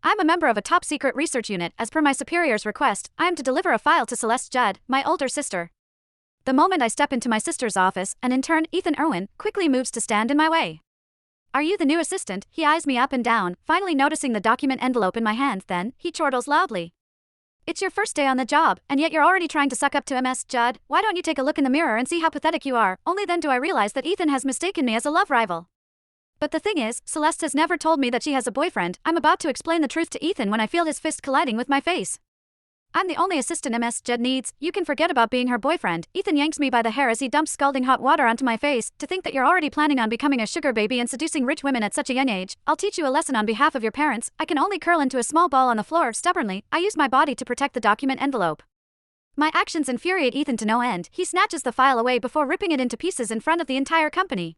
I'm a member of a top-secret research unit. As per my superior's request, I am to deliver a file to Celeste Judd, my older sister. The moment I step into my sister's office, an intern, Ethan Irwin, quickly moves to stand in my way. "Are you the new assistant?" He eyes me up and down, finally noticing the document envelope in my hand. Then, he chortles loudly. "It's your first day on the job, and yet you're already trying to suck up to Ms. Judd. Why don't you take a look in the mirror and see how pathetic you are?" Only then do I realize that Ethan has mistaken me as a love rival. But the thing is, Celeste has never told me that she has a boyfriend. I'm about to explain the truth to Ethan when I feel his fist colliding with my face. "I'm the only assistant Ms. Judd needs. You can forget about being her boyfriend." Ethan yanks me by the hair as he dumps scalding hot water onto my face. "To think that you're already planning on becoming a sugar baby and seducing rich women at such a young age. I'll teach you a lesson on behalf of your parents." I can only curl into a small ball on the floor. Stubbornly, I use my body to protect the document envelope. My actions infuriate Ethan to no end. He snatches the file away before ripping it into pieces in front of the entire company.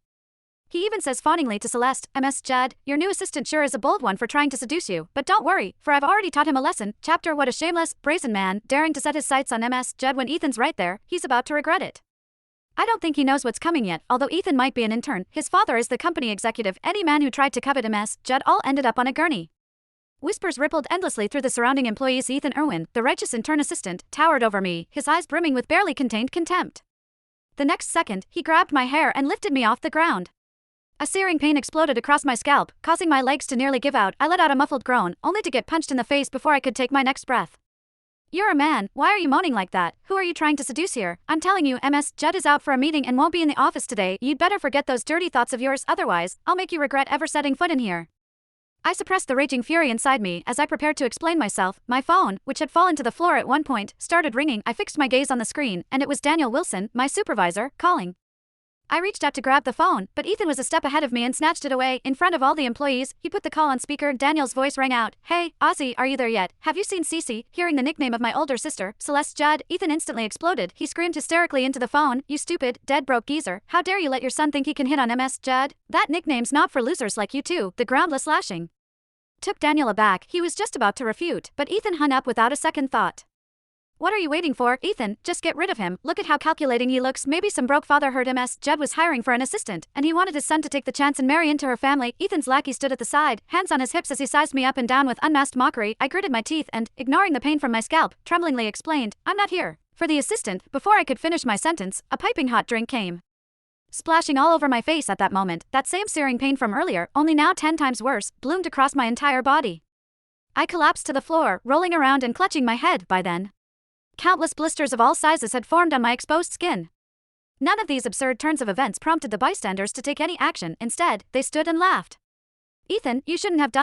He even says fawningly to Celeste, "Ms. Judd, your new assistant sure is a bold one for trying to seduce you, but don't worry, for I've already taught him a lesson." Chapter: What a shameless, brazen man, daring to set his sights on Ms. Judd when Ethan's right there. He's about to regret it. I don't think he knows what's coming yet. Although Ethan might be an intern, his father is the company executive. Any man who tried to covet Ms. Judd all ended up on a gurney. Whispers rippled endlessly through the surrounding employees. Ethan Irwin, the righteous intern assistant, towered over me, his eyes brimming with barely contained contempt. The next second, he grabbed my hair and lifted me off the ground. A searing pain exploded across my scalp, causing my legs to nearly give out. I let out a muffled groan, only to get punched in the face before I could take my next breath. "You're a man, why are you moaning like that? Who are you trying to seduce here? I'm telling you, Ms. Judd is out for a meeting and won't be in the office today. You'd better forget those dirty thoughts of yours, otherwise, I'll make you regret ever setting foot in here." I suppressed the raging fury inside me as I prepared to explain myself. My phone, which had fallen to the floor at one point, started ringing. I fixed my gaze on the screen, and it was Daniel Wilson, my supervisor, calling. I reached out to grab the phone, but Ethan was a step ahead of me and snatched it away. In front of all the employees, he put the call on speaker. Daniel's voice rang out. "Hey, Ozzy, are you there yet? Have you seen Cece?" Hearing the nickname of my older sister, Celeste Judd, Ethan instantly exploded. He screamed hysterically into the phone, "You stupid, dead broke geezer. How dare you let your son think he can hit on Ms. Judd? That nickname's not for losers like you two." The groundless lashing took Daniel aback. He was just about to refute, but Ethan hung up without a second thought. "What are you waiting for, Ethan? Just get rid of him. Look at how calculating he looks. Maybe some broke father heard Ms. Judd was hiring for an assistant, and he wanted his son to take the chance and marry into her family." Ethan's lackey stood at the side, hands on his hips as he sized me up and down with unmasked mockery. I gritted my teeth and, ignoring the pain from my scalp, tremblingly explained, "I'm not here for the assistant." Before I could finish my sentence, a piping hot drink came splashing all over my face. At that moment, that same searing pain from earlier, only now 10 times worse, bloomed across my entire body. I collapsed to the floor, rolling around and clutching my head. By then, countless blisters of all sizes had formed on my exposed skin. None of these absurd turns of events prompted the bystanders to take any action. Instead, they stood and laughed. "Ethan, you shouldn't have done